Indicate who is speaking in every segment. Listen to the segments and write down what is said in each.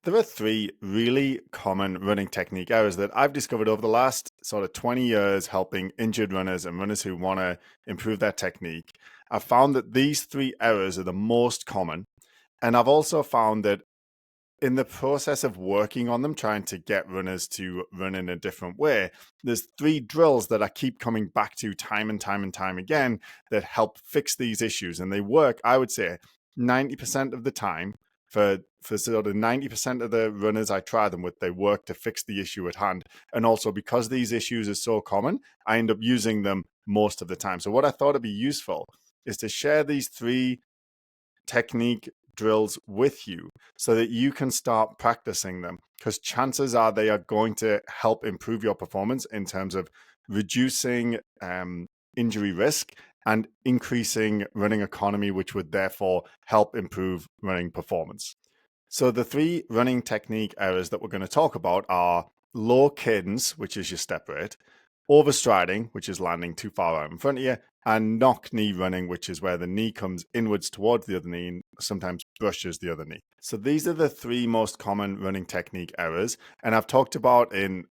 Speaker 1: There are three really common running technique errors that I've discovered over the last sort of 20 years helping injured runners and runners who want to improve their technique. I've found that these three errors are the most common. And I've also found that in the process of working on them, trying to get runners to run in a different way, there's three drills that I keep coming back to time and time and time again that help fix these issues. And they work, I would say, 90% of the time. For sort of 90% of the runners I try them with, they work to fix the issue at hand. And also because these issues are so common, I end up using them most of the time. So what I thought would be useful is to share these three technique drills with you so that you can start practicing them, because chances are they are going to help improve your performance in terms of reducing injury risk and increasing running economy, which would therefore help improve running performance. So the three running technique errors that we're going to talk about are low cadence, which is your step rate, overstriding, which is landing too far out in front of you, and knock knee running, which is where the knee comes inwards towards the other knee and sometimes brushes the other knee. So these are the three most common running technique errors. And I've talked about in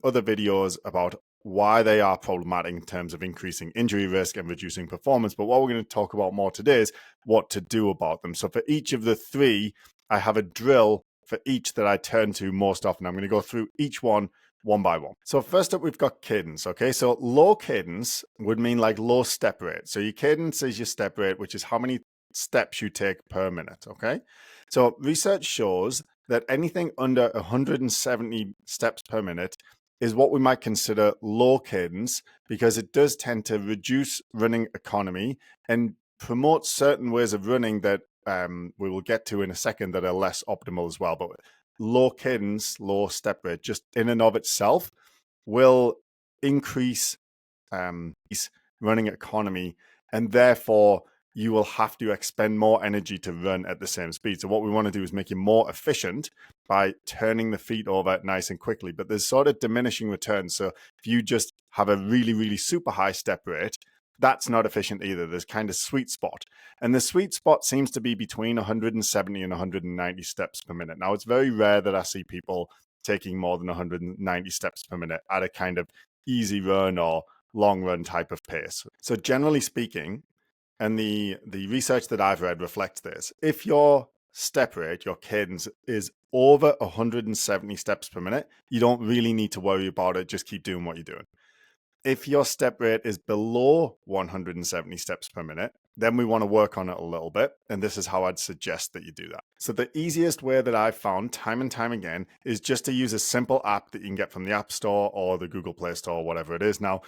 Speaker 1: other videos about why they are problematic in terms of increasing injury risk and reducing performance. But what we're going to talk about more today is what to do about them. So for each of the three, I have a drill for each that I turn to most often. I'm going to go through each one by one. So first up, we've got cadence. Okay, so low cadence would mean like low step rate. So your cadence is your step rate, which is how many steps you take per minute. Okay, so research shows that anything under 170 steps per minute is what we might consider low cadence, because it does tend to reduce running economy and promote certain ways of running that we will get to in a second that are less optimal as well. But low cadence, low step rate, just in and of itself will increase running economy, and therefore you will have to expend more energy to run at the same speed. So what we want to do is make you more efficient by turning the feet over nice and quickly. But there's sort of diminishing returns. So if you just have a really, really super high step rate, that's not efficient either. There's kind of sweet spot. And the sweet spot seems to be between 170 and 190 steps per minute. Now, it's very rare that I see people taking more than 190 steps per minute at a kind of easy run or long run type of pace. So generally speaking, and the research that I've read reflects this, if your step rate, your cadence is over 170 steps per minute, you don't really need to worry about it. Just keep doing what you're doing. If your step rate is below 170 steps per minute, then we want to work on it a little bit. And this is how I'd suggest that you do that. So the easiest way that I've found time and time again is just to use a simple app that you can get from the App Store or the Google Play Store, or whatever it is now.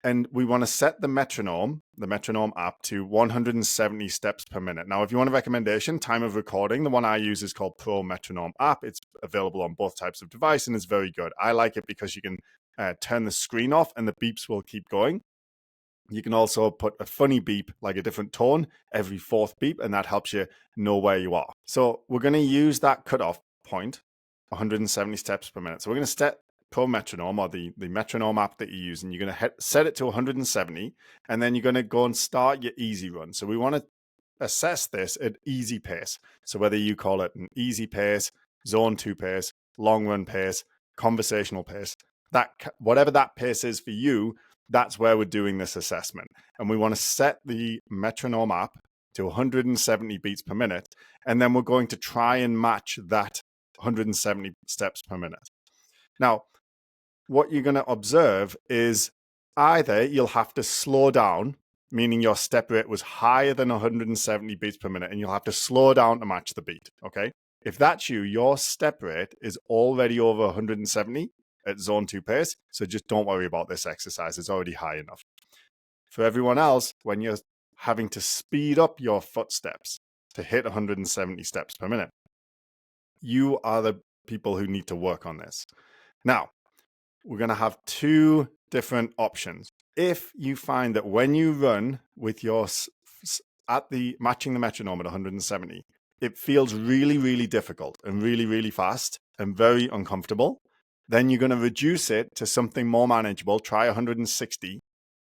Speaker 1: And we want to set the metronome app to 170 steps per minute. Now, if you want a recommendation, time of recording, the one I use is called Pro Metronome app. It's available on both types of device and it's very good. I like it because you can turn the screen off and the beeps will keep going. You can also put a funny beep, like a different tone, every fourth beep, and that helps you know where you are. So we're going to use that cutoff point, 170 steps per minute. So we're going to set Pro Metronome, or the metronome app that you use, and you're going to set it to 170, and then you're going to go and start your easy run. So we want to assess this at easy pace. So whether you call it an easy pace, zone 2 pace, long run pace, conversational pace, that whatever that pace is for you, that's where we're doing this assessment. And we want to set the metronome app to 170 beats per minute, and then we're going to try and match that 170 steps per minute. Now, what you're going to observe is either you'll have to slow down, meaning your step rate was higher than 170 beats per minute, and you'll have to slow down to match the beat, okay? If that's you, your step rate is already over 170 at zone 2 pace, so just don't worry about this exercise. It's already high enough. For everyone else, when you're having to speed up your footsteps to hit 170 steps per minute, you are the people who need to work on this. Now, we're going to have two different options. If you find that when you run with your matching the metronome at 170, it feels really, really difficult and really, really fast and very uncomfortable, then you're going to reduce it to something more manageable. Try 160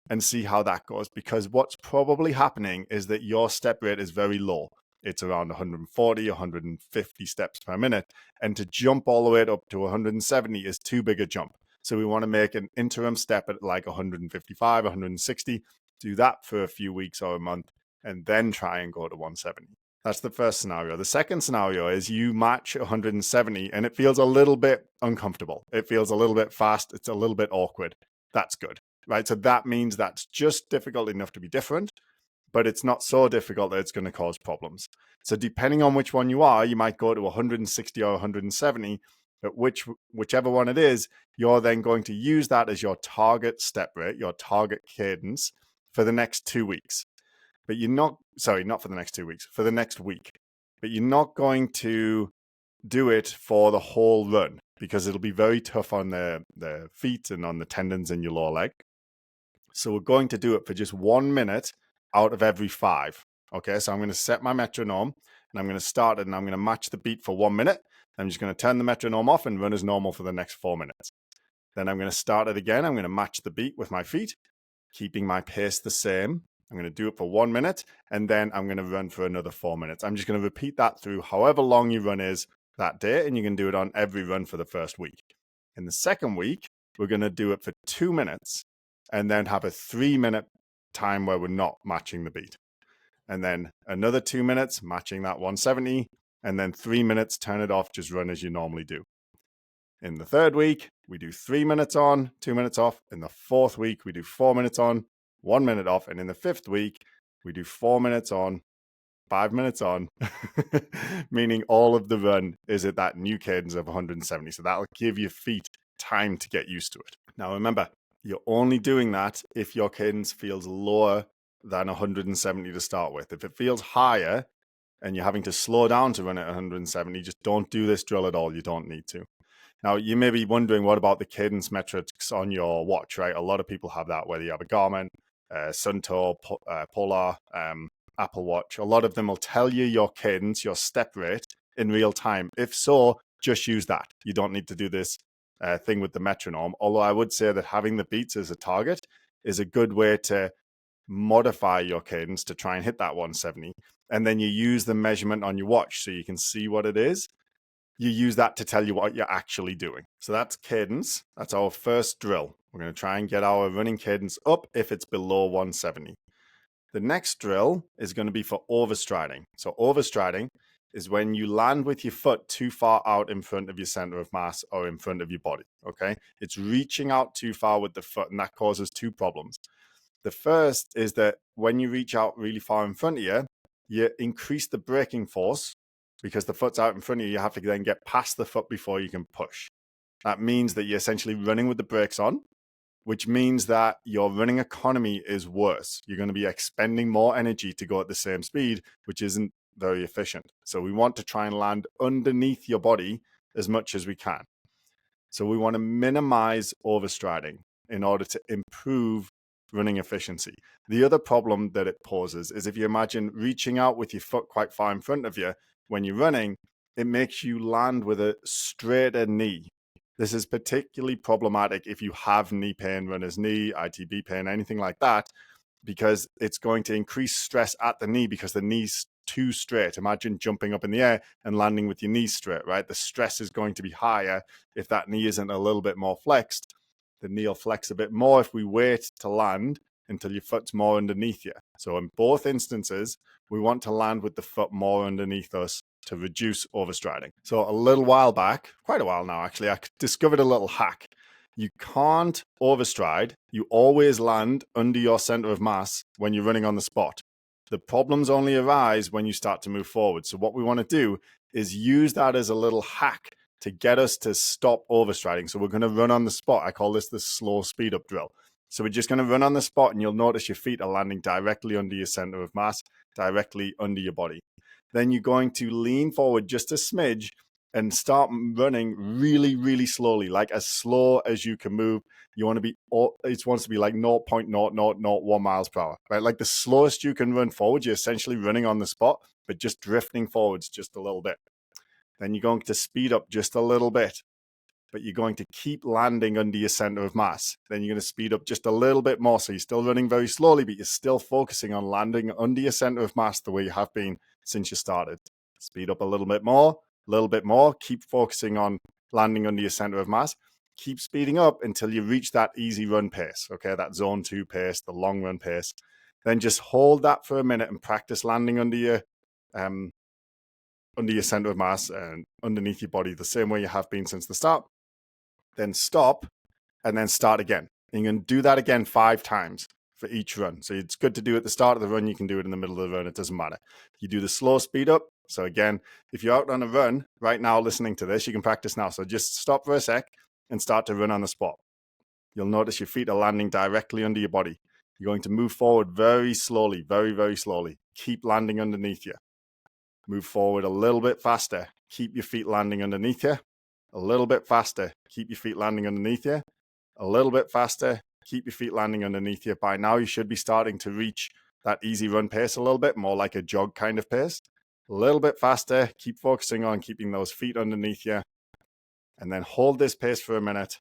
Speaker 1: and see how that goes, because what's probably happening is that your step rate is very low. it's around 140, 150 steps per minute. And to jump all the way up to 170 is too big a jump. So we want to make an interim step at like 155, 160, do that for a few weeks or a month, and then try and go to 170. That's the first scenario. The second scenario is you match 170 and it feels a little bit uncomfortable. It feels a little bit fast. It's a little bit awkward. That's good, right? So that means that's just difficult enough to be different, but it's not so difficult that it's going to cause problems. So depending on which one you are, you might go to 160 or 170, but whichever one it is, you're then going to use that as your target step rate, your target cadence for the next 2 weeks. But you're not, sorry, not for the next 2 weeks, for the next week. But you're not going to do it for the whole run because it'll be very tough on the feet and on the tendons in your lower leg. So we're going to do it for just 1 minute out of every 5. Okay, so I'm going to set my metronome and I'm going to start it and I'm going to match the beat for 1 minute. I'm just going to turn the metronome off and run as normal for the next 4 minutes. Then I'm going to start it again. I'm going to match the beat with my feet, keeping my pace the same. I'm going to do it for 1 minute and then I'm going to run for another 4 minutes. I'm just going to repeat that through however long your run is that day, and you can do it on every run for the first week. In the second week, we're going to do it for 2 minutes and then have a 3-minute time where we're not matching the beat. And then another 2 minutes matching that 170, and then 3 minutes, turn it off, just run as you normally do. In the third week, we do 3 minutes on, 2 minutes off. In the fourth week, we do 4 minutes on, 1 minute off. And in the fifth week, we do 4 minutes on, 5 minutes on, meaning all of the run is at that new cadence of 170. So that'll give your feet time to get used to it. Now, remember, you're only doing that if your cadence feels lower than 170 to start with. If it feels higher and you're having to slow down to run at 170, just don't do this drill at all. You don't need to. Now, you may be wondering, what about the cadence metrics on your watch, right? A lot of people have that, whether you have a Garmin, Sunto, Polar, Apple Watch. A lot of them will tell you your cadence, your step rate in real time. If so, just use that. You don't need to do this thing with the metronome. Although I would say that having the beats as a target is a good way to modify your cadence to try and hit that 170. And then you use the measurement on your watch so you can see what it is. You use that to tell you what you're actually doing. So that's cadence. That's our first drill. We're going to try and get our running cadence up if it's below 170. The next drill is going to be for overstriding. So overstriding is when you land with your foot too far out in front of your center of mass or in front of your body, okay? It's reaching out too far with the foot, and that causes two problems. The first is that when you reach out really far in front of you, you increase the braking force because the foot's out in front of you. You have to then get past the foot before you can push. That means that you're essentially running with the brakes on, which means that your running economy is worse. You're going to be expending more energy to go at the same speed, which isn't very efficient. So we want to try and land underneath your body as much as we can. So we want to minimize overstriding in order to improve running efficiency. The other problem that it poses is if you imagine reaching out with your foot quite far in front of you when you're running, it makes you land with a straighter knee. This is particularly problematic if you have knee pain, runner's knee, ITB pain, anything like that, because it's going to increase stress at the knee because the knee's too straight. Imagine jumping up in the air and landing with your knees straight, right? The stress is going to be higher if that knee isn't a little bit more flexed. The knee will flex a bit more if we wait to land until your foot's more underneath you. So in both instances, we want to land with the foot more underneath us to reduce overstriding. So a little while back, quite a while now actually, I discovered a little hack. You can't overstride. You always land under your center of mass when you're running on the spot. The problems only arise when you start to move forward. So what we want to do is use that as a little hack to get us to stop overstriding. So we're going to run on the spot. I call this the slow speed up drill. So we're just going to run on the spot and you'll notice your feet are landing directly under your center of mass, directly under your body. Then you're going to lean forward just a smidge and start running really, really slowly, like as slow as you can move. You want to be, it wants to be like 0.0001 miles per hour, right? Like the slowest you can run forward, you're essentially running on the spot, but just drifting forwards just a little bit. Then you're going to speed up just a little bit, but you're going to keep landing under your center of mass. Then you're going to speed up just a little bit more. So you're still running very slowly, but you're still focusing on landing under your center of mass the way you have been since you started. Speed up a little bit more, keep focusing on landing under your center of mass. Keep speeding up until you reach that easy run pace, okay, that zone 2 pace, the long run pace. Then just hold that for a minute and practice landing under your center of mass and underneath your body the same way you have been since the start. Then stop and then start again. And you can do that again 5 times for each run. So it's good to do at the start of the run. You can do it in the middle of the run. It doesn't matter. You do the slow speed up. So again, if you're out on a run right now listening to this, you can practice now. So just stop for a sec and start to run on the spot. You'll notice your feet are landing directly under your body. You're going to move forward very slowly, very, very slowly. Keep landing underneath you. Move forward a little bit faster. Keep your feet landing underneath you. A little bit faster. Keep your feet landing underneath you. A little bit faster. Keep your feet landing underneath you. By now, you should be starting to reach that easy run pace a little bit, more like a jog kind of pace. A little bit faster. Keep focusing on keeping those feet underneath you. And then hold this pace for a minute.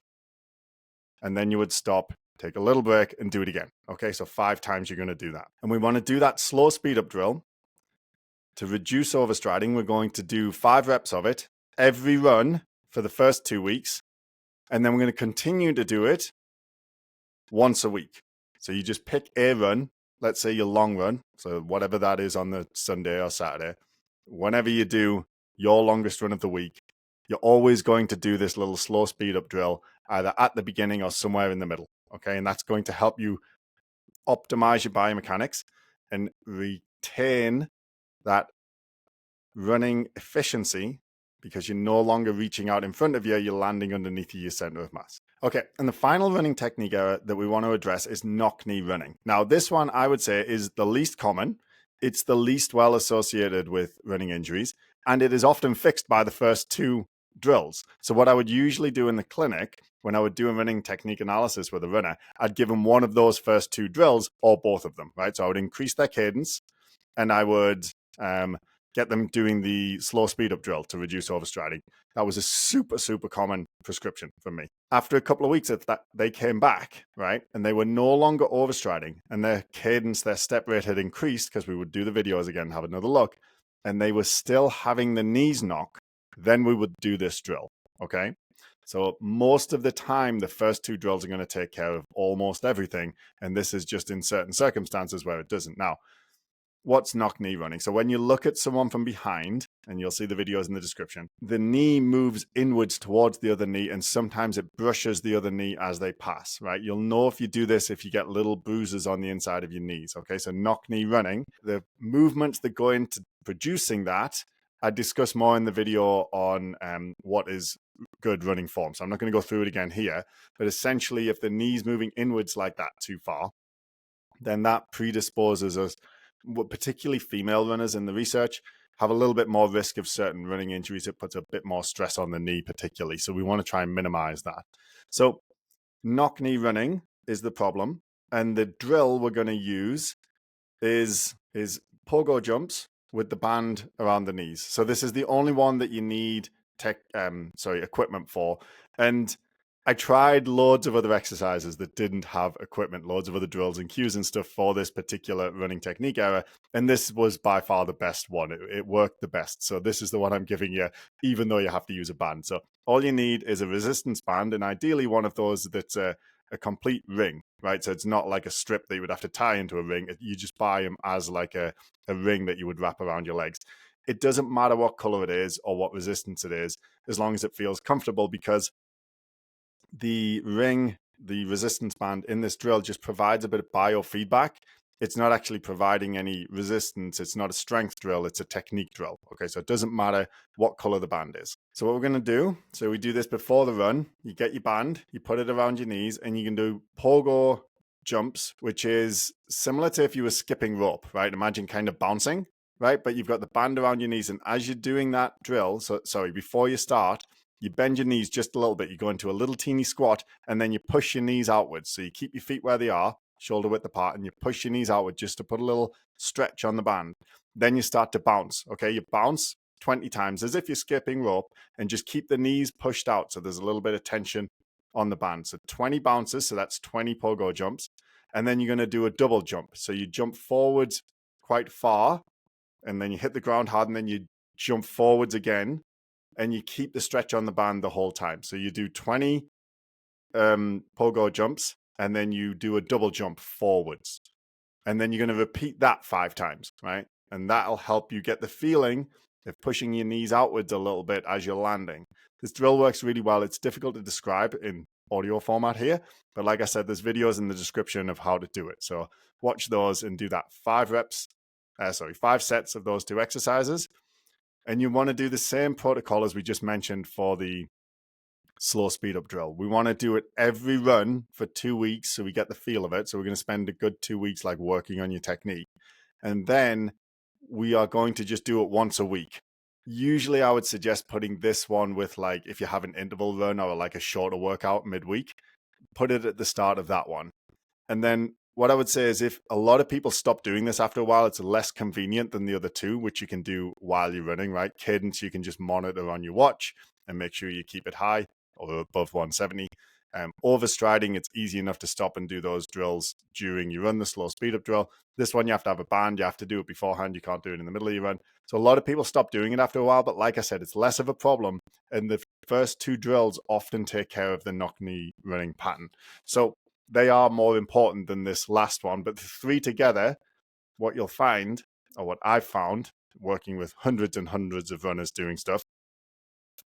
Speaker 1: And then you would stop, take a little break, and do it again. Okay, so 5 times you're going to do that. And we want to do that slow speed up drill. To reduce overstriding, we're going to do 5 reps of it every run for the first 2 weeks. And then we're going to continue to do it once a week. So you just pick a run, let's say your long run, so whatever that is on the Sunday or Saturday. Whenever you do your longest run of the week, you're always going to do this little slow speed up drill, either at the beginning or somewhere in the middle. Okay, and that's going to help you optimize your biomechanics and retain that running efficiency, because you're no longer reaching out in front of you, you're landing underneath your center of mass. Okay, and the final running technique error that we want to address is knock knee running. Now, this one I would say is the least common. It's the least well associated with running injuries, and it is often fixed by the first 2 drills. So what I would usually do in the clinic when I would do a running technique analysis with a runner, I'd give them one of those first 2 drills or both of them, right? So I would increase their cadence and I would get them doing the slow speed up drill to reduce overstriding. That was a super, super common prescription for me. After a couple of weeks, they came back, right? And they were no longer overstriding, and their cadence, their step rate had increased, because we would do the videos again, have another look, and they were still having the knees knock. Then we would do this drill, okay? So most of the time, the first 2 drills are going to take care of almost everything. And this is just in certain circumstances where it doesn't. Now, what's knock knee running? So when you look at someone from behind, and you'll see the videos in the description, the knee moves inwards towards the other knee, and sometimes it brushes the other knee as they pass, right? You'll know if you do this if you get little bruises on the inside of your knees, okay? So knock knee running, the movements that go into producing that, I discuss more in the video on what is good running form. So I'm not going to go through it again here, but essentially if the knee's moving inwards like that too far, then that predisposes us, particularly female runners in the research, have a little bit more risk of certain running injuries. It puts a bit more stress on the knee particularly. So we want to try and minimize that. So knock knee running is the problem. And the drill we're going to use is pogo jumps with the band around the knees. So this is the only one that you need equipment for. And I tried loads of other exercises that didn't have equipment, loads of other drills and cues and stuff for this particular running technique error. And this was by far the best one. It worked the best. So this is the one I'm giving you, even though you have to use a band. So all you need is a resistance band, and ideally one of those that's a complete ring, right? So it's not like a strip that you would have to tie into a ring. You just buy them as like a ring that you would wrap around your legs. It doesn't matter what color it is or what resistance it is, as long as it feels comfortable, because the ring, the resistance band in this drill just provides a bit of biofeedback. It's not actually providing any resistance. It's not a strength drill. It's a technique drill. Okay, so it doesn't matter what color the band is. So what we're going to do, so we do this before the run. You get your band, you put it around your knees, and you can do pogo jumps, which is similar to if you were skipping rope, right? Imagine kind of bouncing, right? But you've got the band around your knees. And as you're doing that drill, before you start, you bend your knees just a little bit. You go into a little teeny squat, and then you push your knees outwards. So you keep your feet where they are, shoulder width apart, and you push your knees outward just to put a little stretch on the band. Then you start to bounce. Okay, you bounce 20 times as if you're skipping rope, and just keep the knees pushed out so there's a little bit of tension on the band. So 20 bounces, so that's 20 pogo jumps. And then you're going to do a double jump. So you jump forwards quite far, and then you hit the ground hard, and then you jump forwards again, and you keep the stretch on the band the whole time. So you do 20 pogo jumps, and then you do a double jump forwards. And then you're going to repeat that 5 times, right? And that'll help you get the feeling of pushing your knees outwards a little bit as you're landing. This drill works really well. It's difficult to describe in audio format here, but like I said, there's videos in the description of how to do it. So watch those and do that 5 sets of those 2 exercises. And you want to do the same protocol as we just mentioned for the slow speed up drill. We want to do it every run for 2 weeks so we get the feel of it. So we're going to spend a good 2 weeks like working on your technique. And then we are going to just do it once a week. Usually I would suggest putting this one with, like, if you have an interval run or like a shorter workout midweek, put it at the start of that one. And then what I would say is, if a lot of people stop doing this after a while, it's less convenient than the other 2, which you can do while you're running, right? Cadence, you can just monitor on your watch and make sure you keep it high or above 170. Overstriding, it's easy enough to stop and do those drills during you run, the slow speed up drill. This one, you have to have a band. You have to do it beforehand. You can't do it in the middle of your run. So a lot of people stop doing it after a while, but like I said, it's less of a problem. And the first 2 drills often take care of the knock-knee running pattern. So they are more important than this last one. But the 3 together, what you'll find, or what I've found working with hundreds and hundreds of runners doing stuff,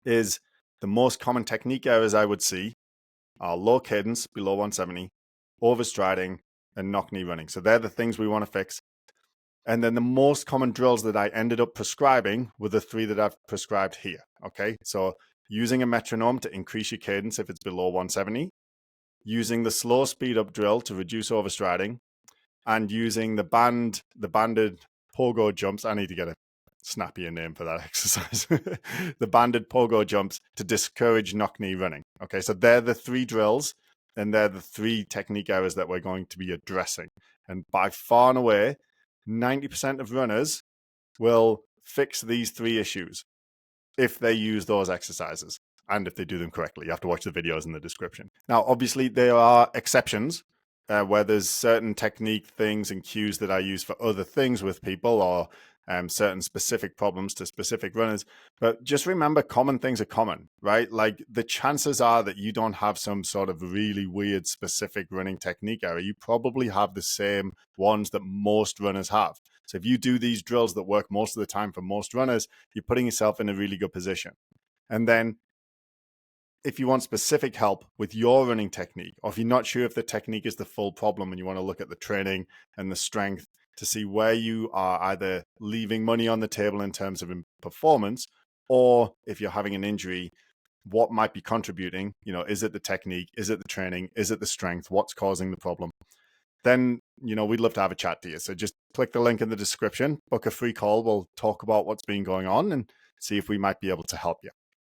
Speaker 1: is the most common technique errors I would see are low cadence, below 170, overstriding, and knock-knee running. So they're the things we want to fix. And then the most common drills that I ended up prescribing were the 3 that I've prescribed here. Okay, so using a metronome to increase your cadence if it's below 170, using the slow speed up drill to reduce overstriding, and using the banded pogo jumps. I need to get a snappier name for that exercise. The banded pogo jumps to discourage knock-knee running. Okay, so they're the 3 drills, and they're the 3 technique errors that we're going to be addressing. And by far and away, 90% of runners will fix these 3 issues if they use those exercises and if they do them correctly. You have to watch the videos in the description. Now, obviously, there are exceptions where there's certain technique things and cues that I use for other things with people, or certain specific problems to specific runners. But just remember, common things are common, right? Like, the chances are that you don't have some sort of really weird specific running technique error. You probably have the same ones that most runners have. So if you do these drills that work most of the time for most runners, you're putting yourself in a really good position. And then if you want specific help with your running technique, or if you're not sure if the technique is the full problem and you want to look at the training and the strength to see where you are either leaving money on the table in terms of performance, or if you're having an injury, what might be contributing, is it the technique? Is it the training? Is it the strength? What's causing the problem? Then, we'd love to have a chat to you. So just click the link in the description, book a free call. We'll talk about what's been going on and see if we might be able to help you.